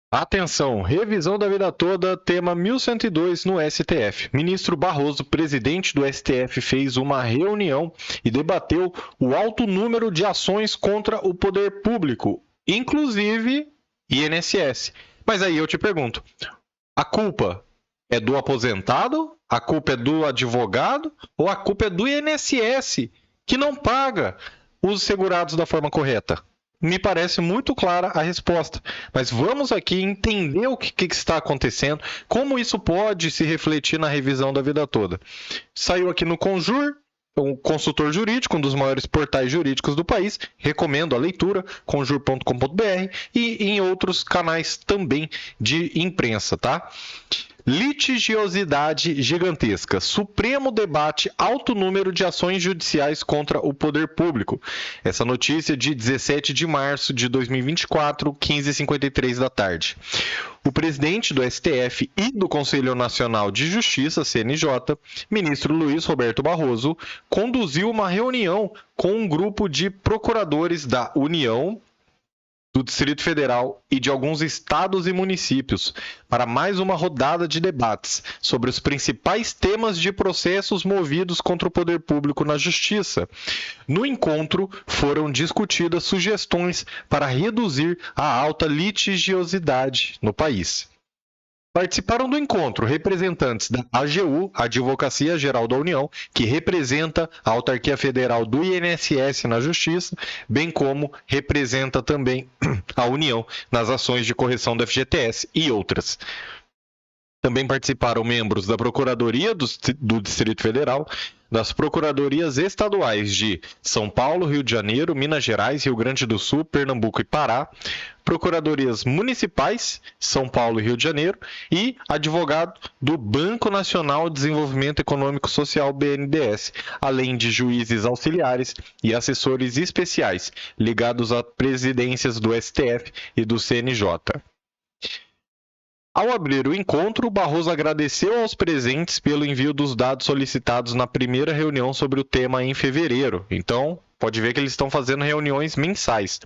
Atenção, revisão da vida toda, tema 1102 no STF. Ministro Barroso, presidente do STF, fez uma reunião e debateu o alto número de ações contra o poder público, inclusive INSS. Mas aí eu te pergunto, a culpa é do aposentado? A culpa é do advogado? Ou a culpa é do INSS, que não paga os segurados da forma correta? Me parece muito clara a resposta, mas vamos aqui entender o que está acontecendo, como isso pode se refletir na revisão da vida toda. Saiu aqui no Conjur, um consultor jurídico, um dos maiores portais jurídicos do país, recomendo a leitura, conjur.com.br, e em outros canais também de imprensa, tá? Litigiosidade gigantesca. Supremo debate alto número de ações judiciais contra o poder público. Essa notícia de 17 de março de 2024, 15h53 da tarde. O presidente do STF e do Conselho Nacional de Justiça, CNJ, ministro Luiz Roberto Barroso, conduziu uma reunião com um grupo de procuradores da União, do Distrito Federal e de alguns estados e municípios para mais uma rodada de debates sobre os principais temas de processos movidos contra o poder público na Justiça. No encontro, foram discutidas sugestões para reduzir a alta litigiosidade no país. Participaram do encontro representantes da AGU, Advocacia Geral da União, que representa a autarquia federal do INSS na Justiça, bem como representa também a União nas ações de correção do FGTS e outras. Também participaram membros da Procuradoria do Distrito Federal, das Procuradorias Estaduais de São Paulo, Rio de Janeiro, Minas Gerais, Rio Grande do Sul, Pernambuco e Pará, Procuradorias Municipais, São Paulo e Rio de Janeiro, e advogado do Banco Nacional de Desenvolvimento Econômico Social, BNDES, além de juízes auxiliares e assessores especiais ligados a presidências do STF e do CNJ. Ao abrir o encontro, Barroso agradeceu aos presentes pelo envio dos dados solicitados na primeira reunião sobre o tema em fevereiro. Então, pode ver que eles estão fazendo reuniões mensais.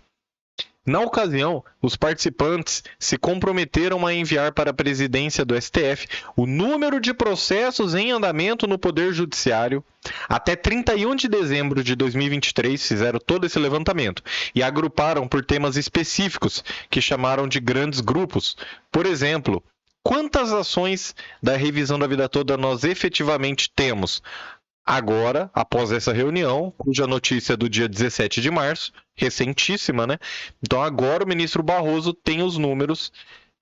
Na ocasião, os participantes se comprometeram a enviar para a presidência do STF o número de processos em andamento no Poder Judiciário até 31 de dezembro de 2023, fizeram todo esse levantamento e agruparam por temas específicos que chamaram de grandes grupos. Por exemplo, quantas ações da revisão da vida toda nós efetivamente temos? Agora, após essa reunião, cuja notícia é do dia 17 de março, recentíssima, né? Então agora o ministro Barroso tem os números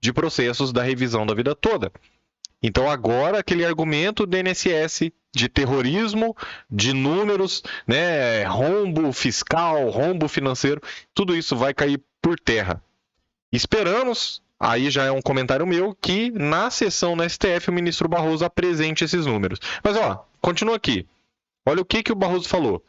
de processos da revisão da vida toda. Então agora aquele argumento do INSS de terrorismo, de números, né, rombo fiscal, rombo financeiro, tudo isso vai cair por terra. Esperamos, aí já é um comentário meu, que na sessão no STF o ministro Barroso apresente esses números. Mas ó, continua aqui. Olha o que o Barroso falou.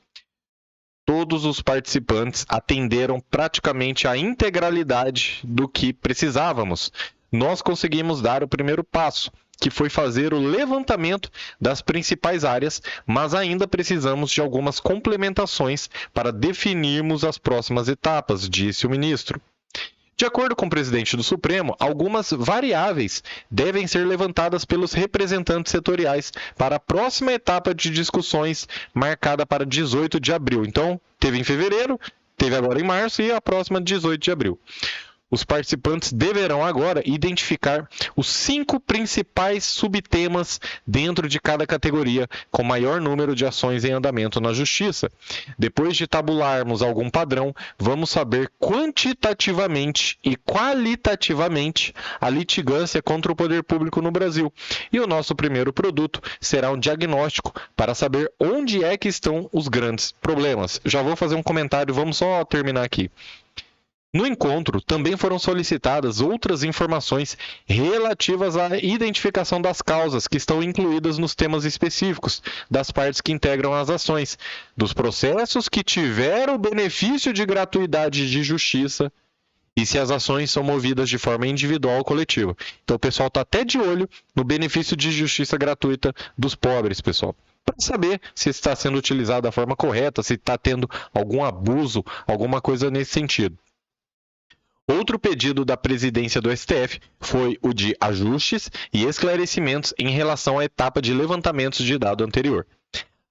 Todos os participantes atenderam praticamente a integralidade do que precisávamos. Nós conseguimos dar o primeiro passo, que foi fazer o levantamento das principais áreas, mas ainda precisamos de algumas complementações para definirmos as próximas etapas, disse o ministro. De acordo com o presidente do Supremo, algumas variáveis devem ser levantadas pelos representantes setoriais para a próxima etapa de discussões marcada para 18 de abril. Então, teve em fevereiro, teve agora em março e a próxima 18 de abril. Os participantes deverão agora identificar os 5 principais subtemas dentro de cada categoria, com maior número de ações em andamento na Justiça. Depois de tabularmos algum padrão, vamos saber quantitativamente e qualitativamente a litigância contra o poder público no Brasil. E o nosso primeiro produto será um diagnóstico para saber onde é que estão os grandes problemas. Já vou fazer um comentário, vamos só terminar aqui. No encontro, também foram solicitadas outras informações relativas à identificação das causas que estão incluídas nos temas específicos das partes que integram as ações, dos processos que tiveram o benefício de gratuidade de justiça e se as ações são movidas de forma individual ou coletiva. Então o pessoal está até de olho no benefício de justiça gratuita dos pobres, pessoal, para saber se está sendo utilizado da forma correta, se está tendo algum abuso, alguma coisa nesse sentido. Outro pedido da presidência do STF foi o de ajustes e esclarecimentos em relação à etapa de levantamentos de dado anterior.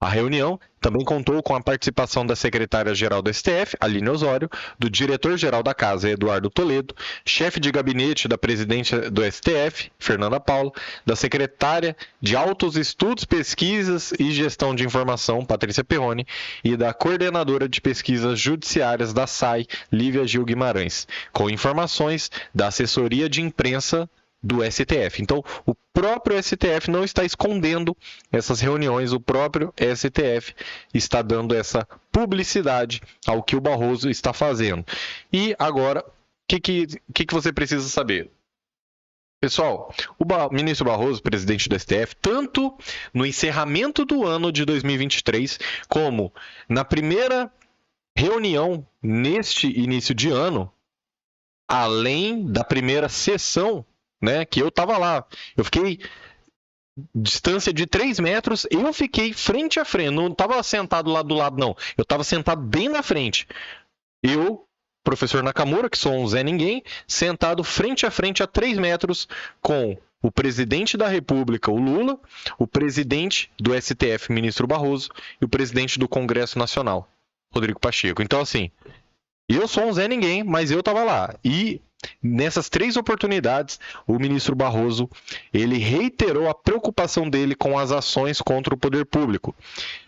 A reunião também contou com a participação da secretária-geral do STF, Aline Osório, do diretor-geral da Casa, Eduardo Toledo, chefe de gabinete da presidente do STF, Fernanda Paula, da secretária de Altos Estudos, Pesquisas e Gestão de Informação, Patrícia Perrone, e da coordenadora de pesquisas judiciárias da SAI, Lívia Gil Guimarães, com informações da assessoria de imprensa do STF. Então, o próprio STF não está escondendo essas reuniões, o próprio STF está dando essa publicidade ao que o Barroso está fazendo. E agora, o que você precisa saber? Pessoal, o ministro Barroso, presidente do STF, tanto no encerramento do ano de 2023, como na primeira reunião neste início de ano, além da primeira sessão, né, que eu estava lá, eu fiquei distância de 3 metros, eu fiquei frente a frente, não estava sentado lá do lado não, eu estava sentado bem na frente. Eu, professor Nakamura, que sou um Zé Ninguém, sentado frente a frente a 3 metros com o presidente da República, o Lula, o presidente do STF, ministro Barroso, e o presidente do Congresso Nacional, Rodrigo Pacheco. Então, assim, eu sou um Zé Ninguém, mas eu estava lá. E nessas 3 oportunidades, o ministro Barroso, ele reiterou a preocupação dele com as ações contra o poder público.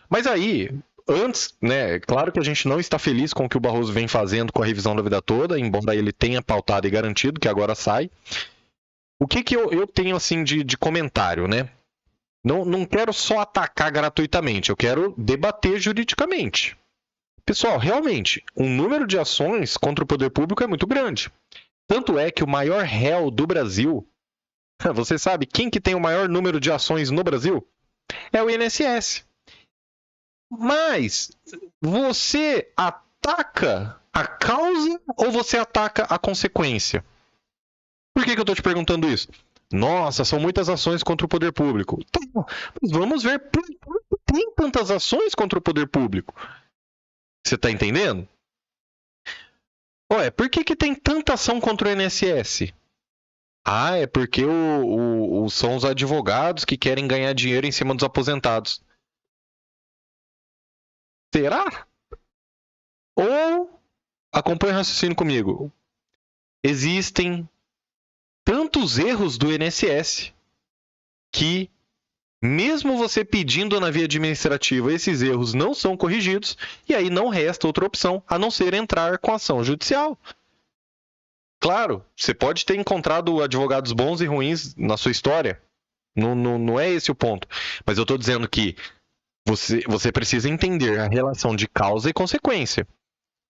Mas aí, antes, né, claro que a gente não está feliz com o que o Barroso vem fazendo com a revisão da vida toda, embora ele tenha pautado e garantido que agora sai. O que eu tenho assim de comentário, né? Não quero só atacar gratuitamente, eu quero debater juridicamente. Pessoal, realmente, o número de ações contra o poder público é muito grande. Tanto é que o maior réu do Brasil, você sabe quem que tem o maior número de ações no Brasil? É o INSS. Mas você ataca a causa ou você ataca a consequência? Por que eu estou te perguntando isso? Nossa, são muitas ações contra o poder público. Tá, mas vamos ver por que tem tantas ações contra o poder público. Você está entendendo? Ué, por que tem tanta ação contra o INSS? Ah, é porque são os advogados que querem ganhar dinheiro em cima dos aposentados. Será? Ou, acompanhe o raciocínio comigo, existem tantos erros do INSS que, mesmo você pedindo na via administrativa, esses erros não são corrigidos e aí não resta outra opção a não ser entrar com ação judicial. Claro, você pode ter encontrado advogados bons e ruins na sua história. Não é esse o ponto. Mas eu estou dizendo que você precisa entender a relação de causa e consequência.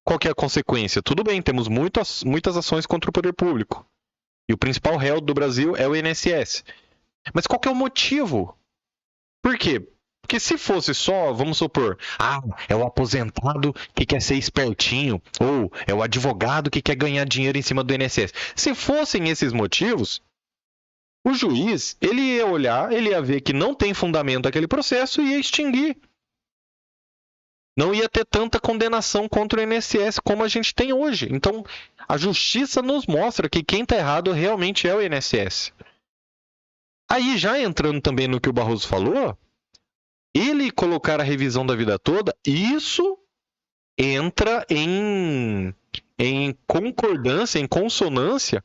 Qual que é a consequência? Tudo bem, temos muitas ações contra o poder público. E o principal réu do Brasil é o INSS. Mas qual que é o motivo? Por quê? Porque se fosse só, vamos supor, é o aposentado que quer ser espertinho, ou é o advogado que quer ganhar dinheiro em cima do INSS. Se fossem esses motivos, o juiz, ele ia olhar, ele ia ver que não tem fundamento aquele processo e ia extinguir. Não ia ter tanta condenação contra o INSS como a gente tem hoje. Então, a justiça nos mostra que quem está errado realmente é o INSS. Aí, já entrando também no que o Barroso falou, ele colocar a revisão da vida toda, isso entra em concordância, em consonância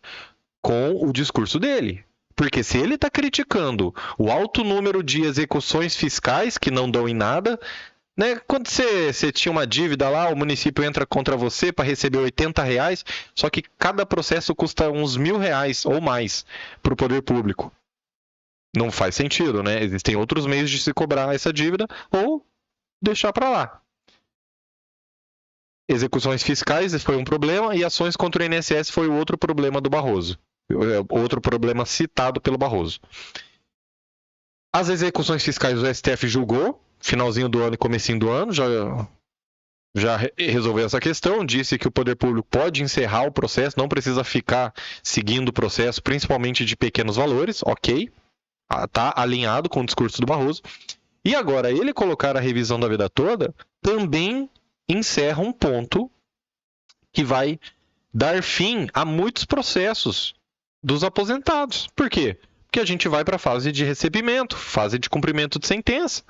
com o discurso dele. Porque se ele está criticando o alto número de execuções fiscais que não dão em nada, né? Quando você tinha uma dívida lá, o município entra contra você para receber R$80, só que cada processo custa uns R$1.000 ou mais para o poder público. Não faz sentido, né? Existem outros meios de se cobrar essa dívida ou deixar para lá. Execuções fiscais foi um problema e ações contra o INSS foi o outro problema do Barroso. Outro problema citado pelo Barroso. As execuções fiscais o STF julgou, finalzinho do ano e comecinho do ano, já resolveu essa questão, disse que o poder público pode encerrar o processo, não precisa ficar seguindo o processo, principalmente de pequenos valores, ok. Está alinhado com o discurso do Barroso. E agora, ele colocar a revisão da vida toda também encerra um ponto que vai dar fim a muitos processos dos aposentados. Por quê? Porque a gente vai para a fase de recebimento, fase de cumprimento de sentença.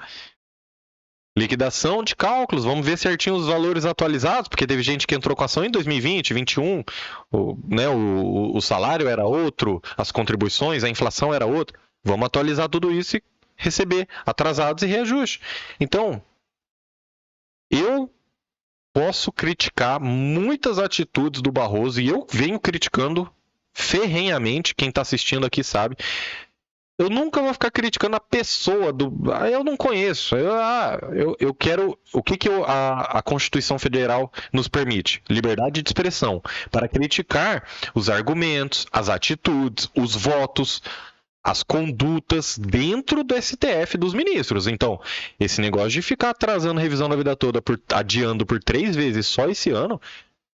Liquidação de cálculos, vamos ver certinho os valores atualizados, porque teve gente que entrou com ação em 2020, 2021, o salário era outro, as contribuições, a inflação era outra. Vamos atualizar tudo isso e receber atrasados e reajuste. Então, eu posso criticar muitas atitudes do Barroso, e eu venho criticando ferrenhamente, quem está assistindo aqui sabe. Eu nunca vou ficar criticando a pessoa do. Eu não conheço. Eu quero. O que a Constituição Federal nos permite? Liberdade de expressão. Para criticar os argumentos, as atitudes, os votos, as condutas dentro do STF dos ministros. Então, esse negócio de ficar atrasando a revisão da vida toda, adiando por 3 vezes só esse ano,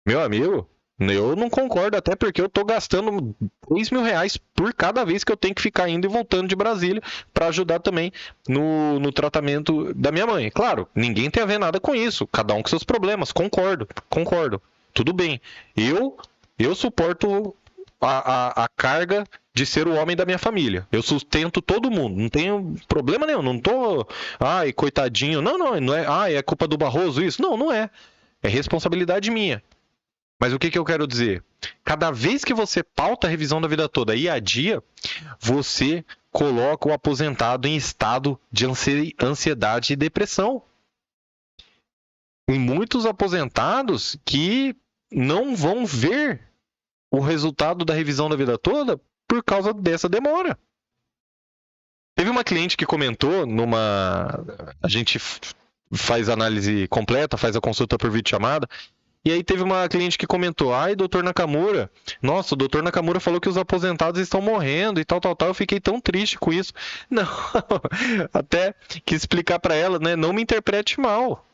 meu amigo. Eu não concordo, até porque eu tô gastando R$3.000 por cada vez que eu tenho que ficar indo e voltando de Brasília para ajudar também no tratamento da minha mãe. Claro, ninguém tem a ver nada com isso, cada um com seus problemas, concordo, tudo bem. Eu suporto a carga de ser o homem da minha família. Eu sustento todo mundo, não tenho problema nenhum, não tô, ai, coitadinho, não é, é culpa do Barroso isso, não é, é responsabilidade minha. Mas o que eu quero dizer? Cada vez que você pauta a revisão da vida toda e adia, você coloca o aposentado em estado de ansiedade e depressão. Tem muitos aposentados que não vão ver o resultado da revisão da vida toda por causa dessa demora. Teve uma cliente que comentou a gente faz análise completa, faz a consulta por videochamada. E aí teve uma cliente que comentou, ai, doutor Nakamura, nossa, o doutor Nakamura falou que os aposentados estão morrendo e tal, eu fiquei tão triste com isso. Não, até quis explicar para ela, né, não me interprete mal.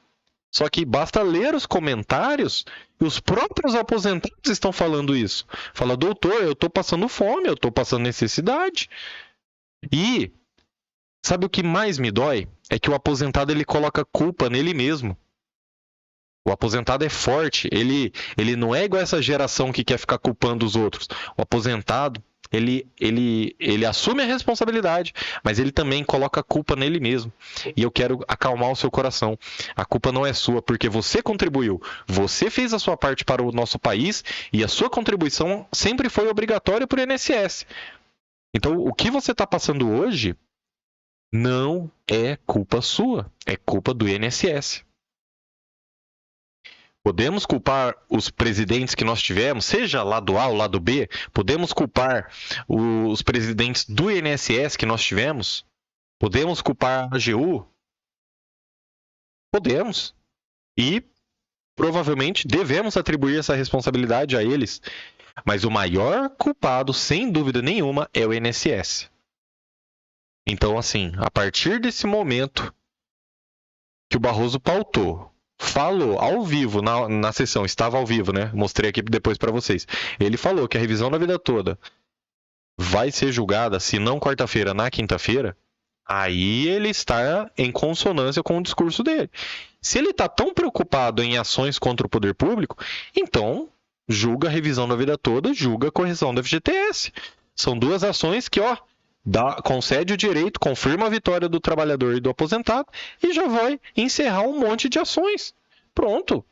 Só que basta ler os comentários e os próprios aposentados estão falando isso. Fala, doutor, eu tô passando fome, eu tô passando necessidade. E sabe o que mais me dói? É que o aposentado ele coloca culpa nele mesmo. O aposentado é forte, ele não é igual essa geração que quer ficar culpando os outros. O aposentado, ele assume a responsabilidade, mas ele também coloca a culpa nele mesmo. E eu quero acalmar o seu coração. A culpa não é sua, porque você contribuiu. Você fez a sua parte para o nosso país e a sua contribuição sempre foi obrigatória para o INSS. Então, o que você está passando hoje não é culpa sua, é culpa do INSS. Podemos culpar os presidentes que nós tivemos, seja lado A ou lado B? Podemos culpar os presidentes do INSS que nós tivemos? Podemos culpar a AGU? Podemos. E provavelmente devemos atribuir essa responsabilidade a eles. Mas o maior culpado, sem dúvida nenhuma, é o INSS. Então, assim, a partir desse momento que o Barroso pautou, falou ao vivo, na sessão, estava ao vivo, né? Mostrei aqui depois para vocês. Ele falou que a revisão da vida toda vai ser julgada, se não quarta-feira, na quinta-feira. Aí ele está em consonância com o discurso dele. Se ele está tão preocupado em ações contra o poder público, então julga a revisão da vida toda, julga a correção do FGTS. São duas ações que, concede o direito, confirma a vitória do trabalhador e do aposentado e já vai encerrar um monte de ações. Pronto.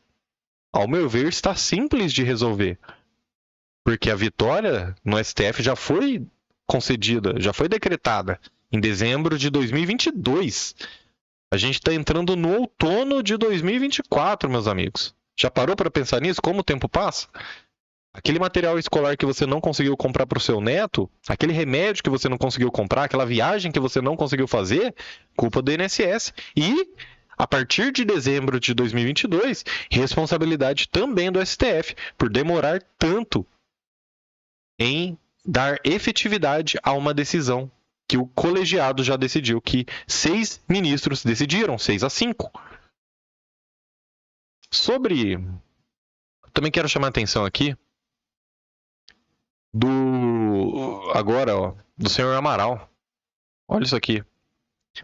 Ao meu ver, está simples de resolver. Porque a vitória no STF já foi concedida, já foi decretada em dezembro de 2022. A gente está entrando no outono de 2024, meus amigos. Já parou para pensar nisso? Como o tempo passa? Aquele material escolar que você não conseguiu comprar para o seu neto, aquele remédio que você não conseguiu comprar, aquela viagem que você não conseguiu fazer, culpa do INSS. E, a partir de dezembro de 2022, responsabilidade também do STF, por demorar tanto em dar efetividade a uma decisão que o colegiado já decidiu, que 6 ministros decidiram, 6-5. Também quero chamar a atenção aqui do senhor Amaral. Olha isso aqui.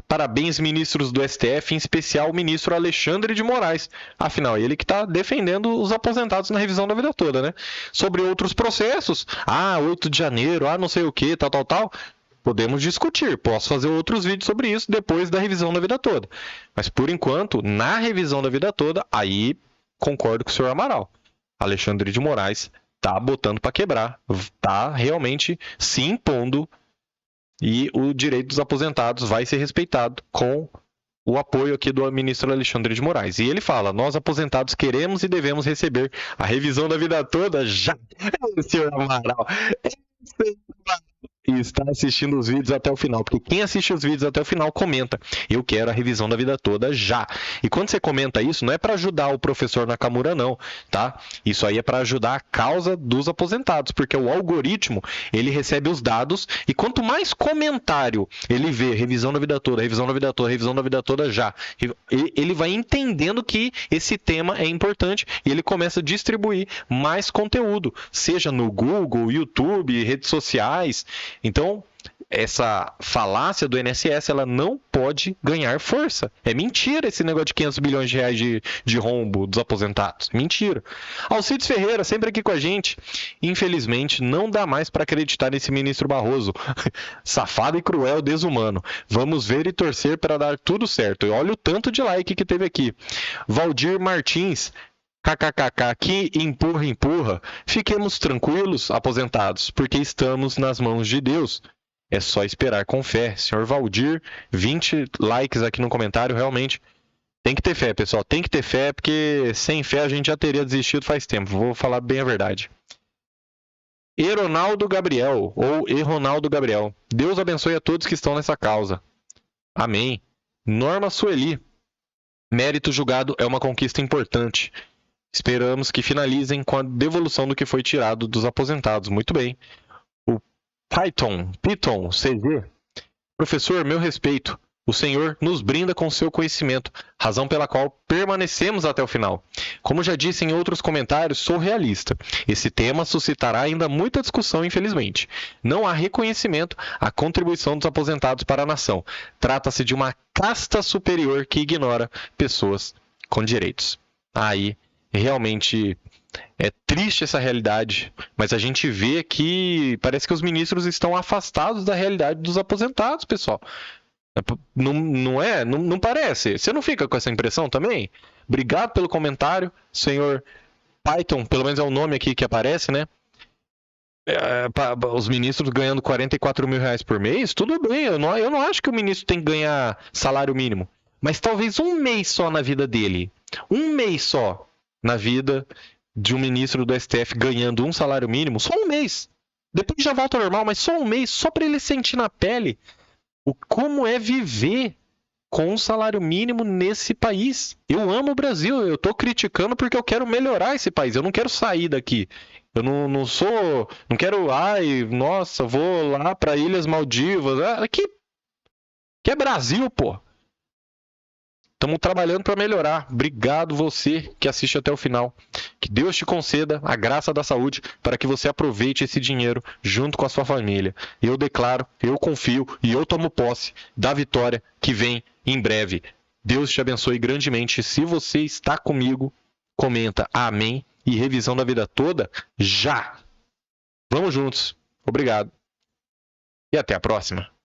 Parabéns, ministros do STF, em especial o ministro Alexandre de Moraes. Afinal, ele que está defendendo os aposentados na revisão da vida toda, né? Sobre outros processos, 8 de janeiro, não sei o que, tal. Podemos discutir, posso fazer outros vídeos sobre isso depois da revisão da vida toda. Mas, por enquanto, na revisão da vida toda, aí concordo com o senhor Amaral. Alexandre de Moraes tá botando para quebrar, tá realmente se impondo e o direito dos aposentados vai ser respeitado com o apoio aqui do ministro Alexandre de Moraes. E ele fala, nós aposentados queremos e devemos receber a revisão da vida toda já. Senhor Amaral, e está assistindo os vídeos até o final, porque quem assiste os vídeos até o final comenta, eu quero a revisão da vida toda já. E quando você comenta isso, não é para ajudar o professor Nakamura não, tá? Isso aí é para ajudar a causa dos aposentados, porque o algoritmo, ele recebe os dados e quanto mais comentário ele vê, revisão da vida toda, revisão da vida toda, revisão da vida toda já, ele vai entendendo que esse tema é importante e ele começa a distribuir mais conteúdo, seja no Google, YouTube, redes sociais. Então, essa falácia do INSS, ela não pode ganhar força. É mentira esse negócio de 500 bilhões de reais de rombo dos aposentados. Mentira. Alcides Ferreira, sempre aqui com a gente. Infelizmente, não dá mais para acreditar nesse ministro Barroso. Safado e cruel, desumano. Vamos ver e torcer para dar tudo certo. E olha o tanto de like que teve aqui. Valdir Martins. KKKK, que empurra. Fiquemos tranquilos, aposentados, porque estamos nas mãos de Deus. É só esperar com fé. Senhor Valdir, 20 likes aqui no comentário, realmente. Tem que ter fé, pessoal. Tem que ter fé, porque sem fé a gente já teria desistido faz tempo. Vou falar bem a verdade. Eronaldo Gabriel, ou Ronaldo Gabriel. Deus abençoe a todos que estão nessa causa. Amém. Norma Sueli. Mérito julgado é uma conquista importante. Esperamos que finalizem com a devolução do que foi tirado dos aposentados. Muito bem. O Python CG. Professor, meu respeito. O Senhor nos brinda com seu conhecimento, razão pela qual permanecemos até o final. Como já disse em outros comentários, sou realista. Esse tema suscitará ainda muita discussão, infelizmente. Não há reconhecimento à contribuição dos aposentados para a nação. Trata-se de uma casta superior que ignora pessoas com direitos. Aí, realmente é triste essa realidade, mas a gente vê que parece que os ministros estão afastados da realidade dos aposentados, pessoal. Não parece? Você não fica com essa impressão também? Obrigado pelo comentário, senhor Python, pelo menos é o nome aqui que aparece, né? Os ministros ganhando 44 mil reais por mês, tudo bem, eu não acho que o ministro tem que ganhar salário mínimo, mas talvez um mês só na vida dele, um mês só na vida de um ministro do STF ganhando um salário mínimo, só um mês. Depois já volta ao normal, mas só um mês, só para ele sentir na pele como é viver com um salário mínimo nesse país. Eu amo o Brasil, eu tô criticando porque eu quero melhorar esse país, eu não quero sair daqui. Eu não quero, nossa, vou lá para Ilhas Maldivas. Aqui é Brasil, pô. Estamos trabalhando para melhorar. Obrigado você que assiste até o final. Que Deus te conceda a graça da saúde para que você aproveite esse dinheiro junto com a sua família. Eu declaro, eu confio e eu tomo posse da vitória que vem em breve. Deus te abençoe grandemente. Se você está comigo, comenta amém e revisão da vida toda já. Vamos juntos. Obrigado. E até a próxima.